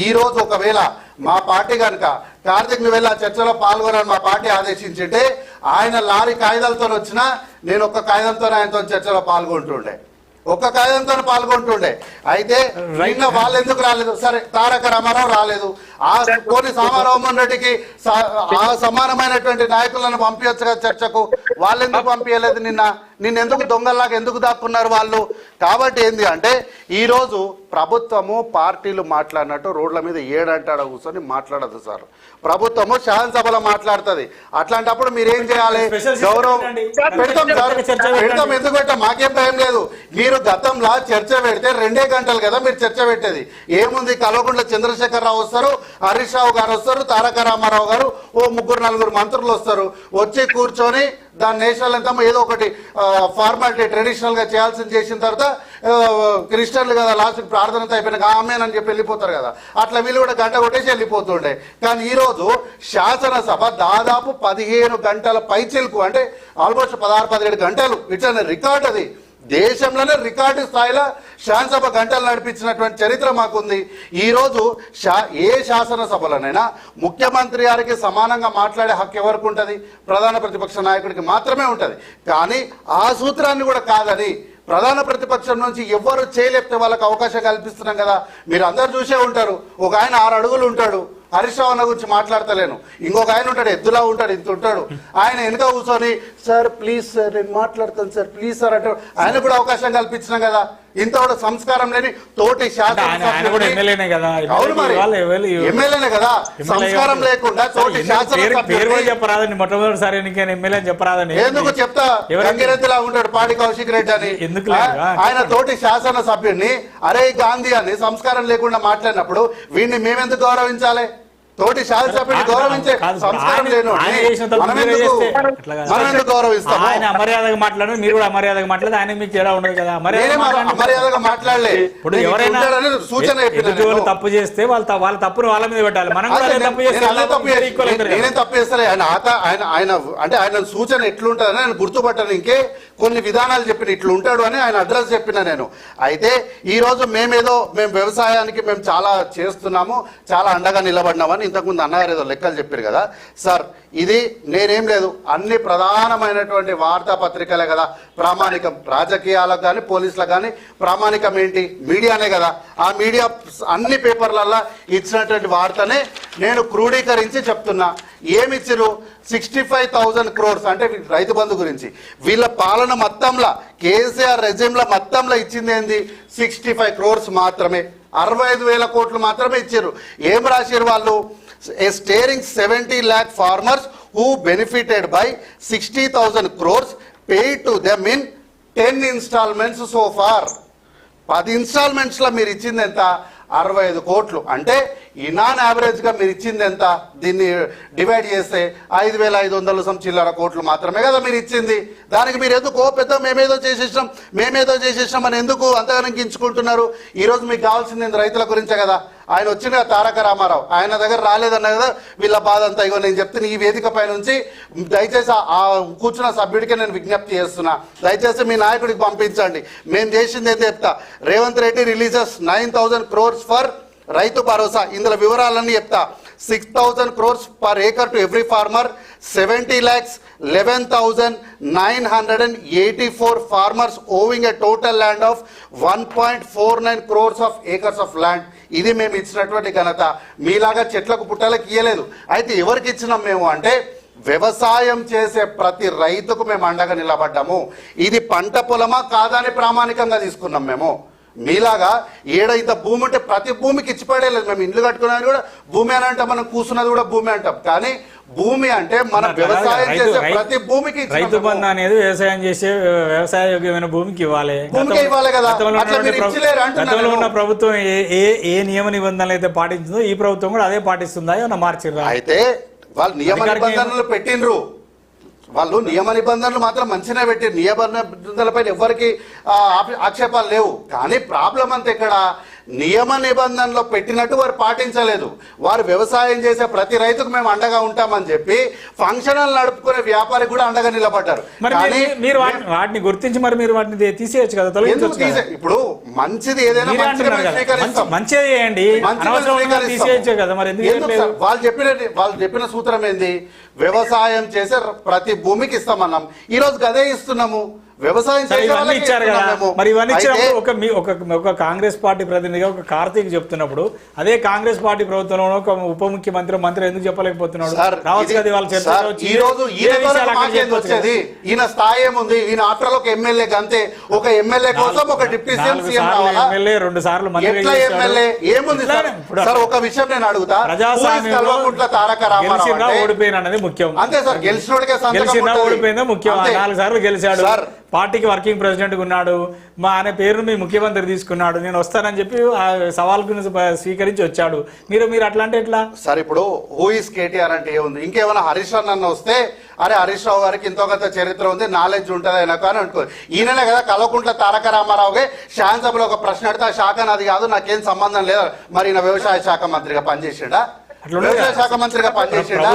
ఈ రోజు ఒకవేళ మా పార్టీ కనుక కార్తీక్ నువ్వు వెళ్ళి ఆ చర్చలో పాల్గొనని మా పార్టీ ఆదేశించింటే ఆయన లారీ కాగితాలతో వచ్చినా నేను ఒక్క కాగితంతో ఆయనతో చర్చలో పాల్గొంటుండే, ఒక్క కాగితంతో పాల్గొంటుండే. అయితే నిన్న వాళ్ళు ఎందుకు రాలేదు? సరే తారక రామారావు రాలేదు, ఆ కోని రామారావు రెడ్డికి ఆ సమానమైనటువంటి నాయకులను పంపించచ్చు కదా చర్చకు, వాళ్ళు ఎందుకు పంపించలేదు? నిన్నెందుకు దొంగల్లాగా ఎందుకు దాక్కున్నారు వాళ్ళు? కాబట్టి ఏంది అంటే ఈరోజు ప్రభుత్వము పార్టీలు మాట్లాడినట్టు రోడ్ల మీద ఏడంటాడ కూర్చొని మాట్లాడదు సార్. ప్రభుత్వము శాసనసభలో మాట్లాడుతుంది. అట్లాంటప్పుడు మీరేం చేయాలి? గౌరవం పెడతాం సార్, పెడతాం. ఎందుకు పెట్టాం? మాకేం భయం లేదు. మీరు గతంలో చర్చ పెడితే 2 గంటలు కదా మీరు చర్చ పెట్టేది. ఏముంది? కల్వకుంట్ల చంద్రశేఖరరావు వస్తారు, హరీష్ రావు గారు వస్తారు, తారక రామారావు గారు, ఓ 3-4 మంత్రులు వస్తారు. వచ్చి కూర్చొని దాని నేషనల్ అంతా ఏదో ఒకటి ఫార్మాలిటీ ట్రెడిషనల్ గా చేయాల్సింది చేసిన తర్వాత క్రిస్టియన్లు కదా లాస్ట్ ప్రార్థనతో అయిపోయినాక ఆమెన్ అని చెప్పి వెళ్ళిపోతారు కదా. అట్లా వీళ్ళు కూడా గంట కొట్టేసి వెళ్ళిపోతుండే. కానీ ఈరోజు శాసనసభ దాదాపు 15 గంటల పైచిల్కు, అంటే ఆల్మోస్ట్ 16-17 గంటలు. ఇట్లా రికార్డ్, అది దేశంలోనే రికార్డు స్థాయిలో శాసనసభ గంటలు నడిపించినటువంటి చరిత్ర మాకుంది. ఈరోజు ఏ శాసనసభలోనైనా ముఖ్యమంత్రి గారికి సమానంగా మాట్లాడే హక్కు ఎవరికి ఉంటుంది? ప్రధాన ప్రతిపక్ష నాయకుడికి మాత్రమే ఉంటుంది. కానీ ఆ సూత్రాన్ని కూడా కాదని ప్రధాన ప్రతిపక్షం నుంచి ఎవరు చేయలేపితే వాళ్ళకి అవకాశం కల్పిస్తున్నాం కదా. మీరు అందరు చూసే ఉంటారు. ఒక ఆయన 6 అడుగులు ఉంటాడు, హరీష్ రావు అన్న గురించి మాట్లాడతలేను. ఇంకొక ఆయన ఉంటాడు, ఎద్దులా ఉంటాడు, ఇంత ఉంటాడు. ఆయన వెనుక కూర్చొని సార్ ప్లీజ్ సార్ నేను మాట్లాడతాను సార్ ప్లీజ్ సార్ అంటాడు. ఆయన కూడా అవకాశం కల్పించినాం కదా. ఇంత కూడా సంస్కారం లేని తోటి ఎమ్మెల్యేనే కదా, సంస్కారం లేకుండా తోటి ఎందుకు చెప్తా? గంగిరెద్దులా ఉంటాడు పాడి కౌశిక్ రెడ్డి అని. ఆయన తోటి శాసన సభ్యుడిని అరే గాంధీ అని సంస్కారం లేకుండా మాట్లాడినప్పుడు వీడిని మేమెందుకు గౌరవించాలి? తోటి శాసనసభ్యుడిని గౌరవించే సంస్కారం లేను మనం ఎందుకు గౌరవిస్తాం? ఆయన అమర్యాదగా మాట్లాడు, మీరు కూడా అమర్యాదగా మాట్లాడి ఆయన మీకు తేడా ఉండదు కదా. అమర్యాదగా మాట్లాడలే. ఇప్పుడు ఎవరైనా సూచన తప్పు చేస్తే వాళ్ళ తప్పును వాళ్ళ మీద పెట్టాలి. మనం నేనేం తప్పు చేస్తాను? ఆయన అంటే ఆయన సూచన ఎట్లుంటుందని ఆయన గుర్తుపట్టాను. ఇంకే కొన్ని విధానాలు చెప్పిన ఇట్లా ఉంటాడు అని ఆయన అడ్రస్ చెప్పిన నేను. అయితే ఈ రోజు మేము వ్యవసాయానికి మేము చాలా చేస్తున్నాము, చాలా అండగా నిలబడినామని ఇంతకుముందు అన్నగారు ఏదో లెక్కలు చెప్పారు కదా సార్. ఇది నేనేం లేదు, అన్ని ప్రధానమైనటువంటి వార్తాపత్రికలే కదా ప్రామాణికం. రాజకీయాలకు కానీ పోలీసులకు కానీ ప్రామాణికం ఏంటి? మీడియానే కదా. ఆ మీడియా అన్ని పేపర్లల్లో ఇచ్చినటువంటి వార్తనే నేను క్రోడీకరించి చెప్తున్నా. ఏమిచ్చిరు? 65,000 crores అంటే రైతు బంధు గురించి. వీళ్ళ పాలన మొత్తంలో కేసీఆర్ రెజిమ్ల మొత్తంలో ఇచ్చింది ఏంది? 65 crores మాత్రమే. 65,000 కోట్లు మాత్రమే ఇచ్చారు. ఏం రాశారు వాళ్ళు? A staring 70 lakh farmers who benefited by 60,000 crores paid to them in 10 installments so far. 10 installments లో మీరు ఇచ్చింది ఎంత? 65 కోట్లు. అంటే నాన్ యావరేజ్ గా మీరు ఇచ్చింది ఎంత? దీన్ని డివైడ్ చేస్తే 5,500 చిల్లర కోట్లు మాత్రమే కదా మీరు ఇచ్చింది. దానికి మీరు ఎందుకు పెద్ద మేమేదో చేసేసాం అని ఎందుకు అంతగానం గించుకుంటున్నారు? ఈరోజు మీకు కావాల్సింది రైతుల గురించే కదా. ఆయన వచ్చిన తారక రామారావు ఆయన దగ్గర రాలేదన్న కదా వీళ్ళ బాధ అంతా. ఇగో నేను చెప్తున్నా, ఈ వేదిక పై నుంచి దయచేసి ఆ కూర్చున్న సభ్యుడికి నేను విజ్ఞప్తి చేస్తున్నా, దయచేసి మీ నాయకుడికి పంపించండి. మేము చేసింది అయితే చెప్తా. Revanth Reddy releases 9,000 crores for Rythu Bharosa. ఇందులో వివరాలన్నీ చెప్తా. 6,000 crores per acre to every farmer, 70 lakhs 11,984 farmers owing a total land of 1.49 crores of acres of land. ఇది మేము ఇచ్చినటువంటి ఘనత. మీలాగా చెట్లకు పుట్టలకు ఇయ్యలేదు. అయితే ఎవరికి ఇచ్చినాం మేము అంటే వ్యవసాయం చేసే ప్రతి రైతుకు మేము అండగా నిలబడ్డాము. ఇది పంట పొలమా కాదని ప్రామాణికంగా తీసుకున్నాం మేము. మీలాగా ఏడైతే భూమి ఉంటే ప్రతి భూమికి ఇచ్చిపడేలేదు. మేము ఇండ్లు కట్టుకున్నది కూడా భూమి అని అంటాం, మనం కూర్చున్నది కూడా భూమి అంటాం. కానీ భూమి అంటే మన వ్యవసాయం చేసే ప్రతి భూమికి రైతు బంధు అనేది వ్యవసాయం చేసే వ్యవసాయ యోగ్యమైన భూమికి ఇవ్వాలి కదా. గతంలో ఉన్న ప్రభుత్వం ఏ నియమ నిబంధనలు అయితే పాటించిందో ఈ ప్రభుత్వం కూడా అదే పాటిస్తుందా ఏమన్నా మార్చిర్రా? అయితే వాళ్ళు నియమ నిబంధనలు పెట్టినరు, వాళ్ళు నియమ నిబంధనలు మాత్రం మంచిగా పెట్టి నియమ నిబంధనలపై ఎవరికి ఆక్షేపాలు లేవు. కానీ ప్రాబ్లం అంతా ఇక్కడ నియమ నిబంధనలో పెట్టినట్టు వారు పాటించలేదు. వారు వ్యవసాయం చేసే ప్రతి రైతుకు మేము అండగా ఉంటామని చెప్పి ఫంక్షన్లు నడుపుకునే వ్యాపారి కూడా అండగా నిలబడ్డారు. మరి కానీ మీరు వాటిని గుర్తించి మరి మీరు వాటిని తీసేయచ్చు కదా, తొలగించవచ్చు కదా. ఇప్పుడు మంచిది ఏదైనా మీరే అంటున్నారు కదా, మంచిదే చేయండి, అనవసరంగా తీసేయచ్చు కదా. మరి ఎందుకు వాళ్ళు చెప్పిన సూత్రం ఏంది? వ్యవసాయం చేసే ప్రతి భూమికి ఇస్తామన్నాం, ఈ రోజు గదే ఇస్తున్నాము. వ్యవసాయం ఇవన్నీ ఇచ్చారు కదా. మరి ఇవన్నీ ఇచ్చినప్పుడు ఒక కాంగ్రెస్ పార్టీ ప్రతినిధిగా ఒక కార్తీక్ చెప్తున్నప్పుడు అదే కాంగ్రెస్ పార్టీ ప్రభుత్వంలో ఒక ఉప ముఖ్యమంత్రి మంత్రి ఎందుకు చెప్పలేకపోతున్నాడు? రావచ్చు కదా వాళ్ళ చర్చలో. ఈ రోజు వచ్చేది ఈయన స్థాయి ఏముంది? ఈయన ఆఫ్టర్ ఒక ఎమ్మెల్యే అంతే, ఒక ఎమ్మెల్యే కోసం ఒక డిప్యూటీ సీఎం కావాలా? ఎమ్మెల్యే 2 సార్లు ఎట్లా ఎమ్మెల్యే ఏముంది సార్? ఒక విషయం నేను అడుగుతా, కల్వకుంట్ల తారక రామారావు ఓడిపోయిన అనేది ముఖ్యం. అంతే సార్, గెలిచినోడికే ఓడిపోయిందో ముఖ్యం. 4 సార్లు గెలిచాడు, పార్టీకి వర్కింగ్ ప్రెసిడెంట్ ఉన్నాడు, మా ఆయన పేరును మీ ముఖ్యమంత్రి తీసుకున్నాడు, నేను వస్తానని చెప్పి ఆ సవాల్కు స్వీకరించి వచ్చాడు. మీరు అట్లా అంటే ఎట్లా సార్? ఇప్పుడు హూ ఇస్ కేటీఆర్ అంటే ఏముంది? ఇంకేమైనా హరీష్ రావు అన్న వస్తే అరే హరీష్ రావు గారికి ఇంతో కొంత చరిత్ర ఉంది, నాలెడ్జ్ ఉంటుంది ఆయనకు అని అనుకో. ఈయననే కదా కల్వకుంట్ల తారక రామారావుకి శాసనసభలో ఒక ప్రశ్న అడితే ఆ శాఖ నాది కాదు, నాకేం సంబంధం లేదు. మరి ఈయన వ్యవసాయ శాఖ మంత్రిగా పనిచేసిండా? వ్యవసాయ శాఖ మంత్రిగా పనిచేసిండా?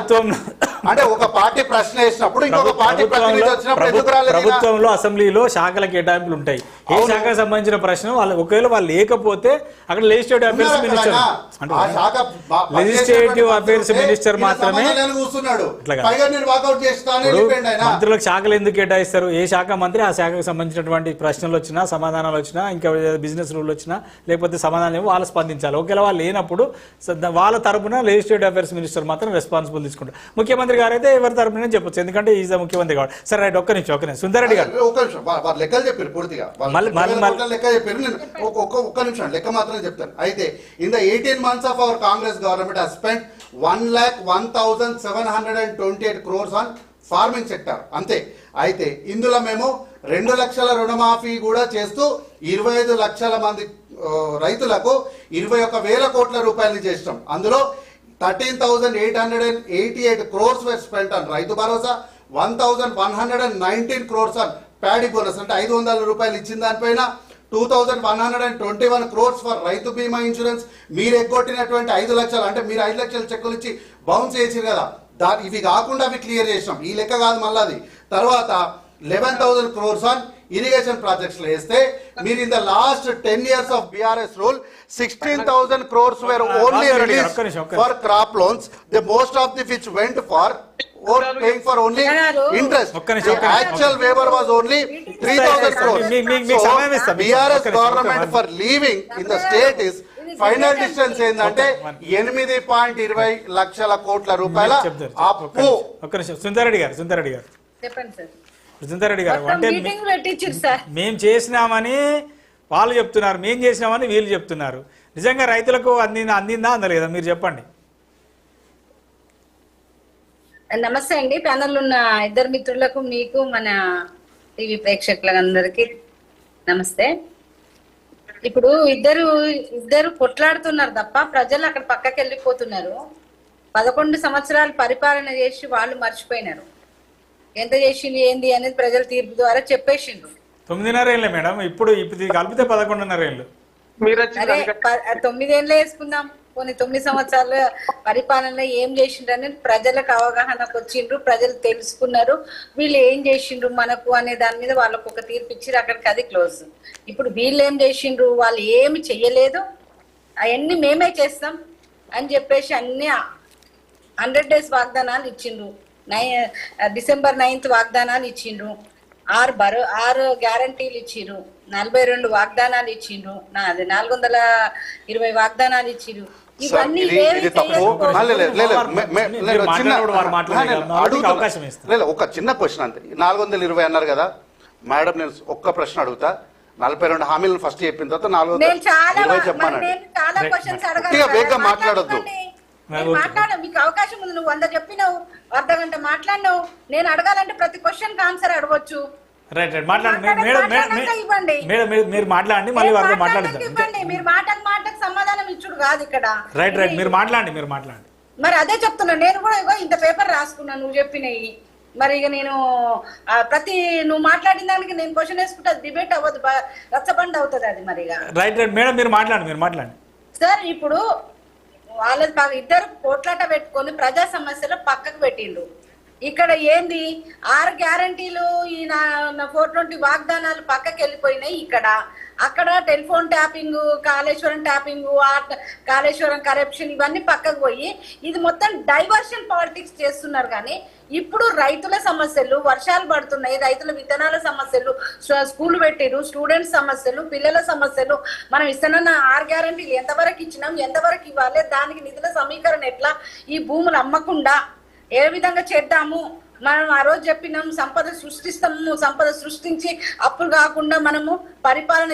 అంటే ఒక పార్టీ ప్రశ్న వేసినప్పుడు ఇంకొక పార్టీ ప్రతినిధి వచ్చినప్పుడు ఎందుకు రాలేదు? ప్రభుత్వంలో అసెంబ్లీలో శాఖల కేటాయింపులు ఉంటాయి. ఏ శాఖకు సంబంధించిన ప్రశ్న ఒకవేళ వాళ్ళు లేకపోతే అక్కడ legislative affairs minister, legislative affairs minister మాత్రమే. మంత్రులకు శాఖలు ఎందుకు కేటాయిస్తారు? ఏ శాఖ మంత్రి ఆ శాఖకు సంబంధించినటువంటి ప్రశ్నలు వచ్చినా, సమాధానాలు వచ్చినా, ఇంకా బిజినెస్ రూల్ వచ్చినా, లేకపోతే సమాధానం వాళ్ళు స్పందించాలి. ఒకవేళ వాళ్ళు లేనప్పుడు వాళ్ళ తరపున లెజిస్లేటివ్ అఫేర్స్ మినిస్టర్ మాత్రం రెస్పాన్సిబుల్ తీసుకుంటారు. ముఖ్యమంత్రి గారు అయితే ఎవరి తరపున చెప్పొచ్చు, ఎందుకంటే ఈజ్ ద ముఖ్యమంత్రి కాబట్టి. సరే రైట్, ఒక్క నిమిషం సుందరెడ్డి గారు లెక్కలు చెప్పారు పూర్తిగా, లెక్క చెప్పారు. నేను ఒక్క నిమిషం లెక్క మాత్రం చెప్తాను. అయితే in the 18 months of our Congress government has spent 1,01,728 crores on farming sector అంతే. అయితే ఇందులో మేము 2 లక్షల రుణమాఫీ కూడా చేస్తూ 25 లక్షల మంది రైతులకు 21,000 కోట్ల రూపాయలు చేస్తాం. అందులో 13,888 crores were spent on Rythu Bharosa, 1,119 crores on paddy bonus అంటే 500 రూపాయలు ఇచ్చిన దానిపైన, 2,121 crores ఫర్ రైతు బీమా ఇన్సూరెన్స్. మీరు ఎగ్గొట్టినటువంటి 5 లక్షలు అంటే మీరు 5 లక్షల చెక్కులు ఇచ్చి బౌన్స్ చేసిరు కదా, ఇవి కాకుండా అవి క్లియర్ చేసినాం. ఈ లెక్క కాదు మళ్ళీ అది. తర్వాత 11,000 crores ఆన్ ఇరిగేషన్ ప్రాజెక్ట్స్ లో వేస్తే మీరు in the last 10 years of BRS rule 16,000 crores were only released for crop loans, the most of the which went for or paying for only interest. The actual waiver was only 3,000 crores. So BRS government for leaving in the state is final distance ఏంటంటే 8.20 లక్షల కోట్ల రూపాయల అప్పు. సుందరెడ్డి గారు చెప్పండి sir. Sundar Reddy గారు అంటే మేము చేసినామని వాళ్ళు చెప్తున్నారు, మేము చేసినామని వీళ్ళు చెప్తున్నారు. నిజంగా రైతులకు అందిందా అందలేదా మీరు చెప్పండి. నమస్తే అండి, ప్యానల్ ఉన్న ఇద్దరు మిత్రులకు, మీకు, మన టీవీ ప్రేక్షకులందరికీ నమస్తే. ఇప్పుడు ఇద్దరు కొట్లాడుతున్నారు తప్ప ప్రజలు అక్కడ పక్కకి వెళ్ళిపోతున్నారు. 11 సంవత్సరాలు పరిపాలన చేసి వాళ్ళు మర్చిపోయినారు ఎంత చేసింది ఏంది అనేది ప్రజల తీర్పు ద్వారా చెప్పేసిండ్రు. 9.5 ఏళ్ళే మేడం, ఇప్పుడు కలిపితే 11.5 ఏళ్ళు. అరే 9 ఏళ్ళే వేసుకుందాం, కొన్ని 9 సంవత్సరాల పరిపాలనలో ఏం చేసిండ్రు అనేది ప్రజలకు అవగాహనకు వచ్చిండ్రు, ప్రజలు తెలుసుకున్నారు వీళ్ళు ఏం చేసిండ్రు మనకు అనే దాని మీద వాళ్ళకు ఒక తీర్పు ఇచ్చిర్రు, అక్కడికి అది క్లోజ్. ఇప్పుడు వీళ్ళు ఏం చేసిండ్రు, వాళ్ళు ఏమి చెయ్యలేదు, అవన్నీ మేమే చేస్తాం అని చెప్పేసి అన్ని 100 days వాగ్దానాలు ఇచ్చిండ్రు. December 9th వాగ్దానాలు ఇచ్చిండ్రు, 6 గ్యారంటీలు ఇచ్చిండ్రు, 42 వాగ్దానాలు ఇచ్చిండ్రు, 420 వాగ్దానాలు ఇచ్చిండ్రు. ఇవన్నీ ఒక చిన్న క్వశ్చన్ అంతే. 420 అన్నారు కదా మేడం, నేను ఒక్క ప్రశ్న అడుగుతా. 42 హామీలను ఫస్ట్ చెప్పిన తర్వాత 420 చెప్పానండి. వేగంగా మాట్లాడొద్దు, మాట్లాడ మీకు అవకాశం ఉంది. నువ్వు 100 చెప్పినావు, అర్ధగంట మాట్లాడినావు. నేను అడగాలంటే ప్రతి క్వశ్చన్ ఆన్సర్ అడగవచ్చు. మీరు మాట్లాడండి, మళ్ళీ వారితో మాట్లాడండి. మీరు మాటకు సమాధానం ఇచ్చుడు కాదు ఇక్కడ. మీరు మాట్లాడండి. మరి అదే చెప్తున్నా, నేను కూడా ఇంత పేపర్ రాసుకున్నా నువ్వు చెప్పినవి. మరి ఇక నేను నువ్వు మాట్లాడిన దానికి నేను క్వశ్చన్ వేసుకుంటే డిబేట్ అవ్వదు, రచ్చబండ అవుతుంది అది. మరి రైట్ మేడం మీరు మాట్లాడండి. సార్ ఇప్పుడు వాళ్ళ ఇద్దరు పోట్లాట పెట్టుకొని ప్రజా సమస్యలు పక్కకు పెట్టిండ్రు. ఇక్కడ ఏంది 6 గ్యారంటీలు ఈ 420 వాగ్దానాలు పక్కకి వెళ్ళిపోయినాయి. అక్కడ telephone tapping, Kaleshwaram tapping, Kaleshwaram corruption ఇవన్నీ పక్కకు పోయి ఇది మొత్తం డైవర్షన్ పాలిటిక్స్ చేస్తున్నారు. కానీ ఇప్పుడు రైతుల సమస్యలు, వర్షాలు పడుతున్నాయి, రైతుల విత్తనాల సమస్యలు, స్కూల్ పెట్టిరు, స్టూడెంట్స్ సమస్యలు, పిల్లల సమస్యలు, మనం ఇస్తున్న 6 గ్యారంటీలు ఎంతవరకు ఇచ్చినాం, ఎంతవరకు ఇవ్వాలి, దానికి నిధుల సమీకరణ ఎట్లా, ఈ భూములు అమ్మకుండా ఏ విధంగా చేద్దాము, మనం ఆ రోజు చెప్పినాం సంపద సృష్టిస్తాము, సంపద సృష్టించి అప్పులు కాకుండా మనము పరిపాలన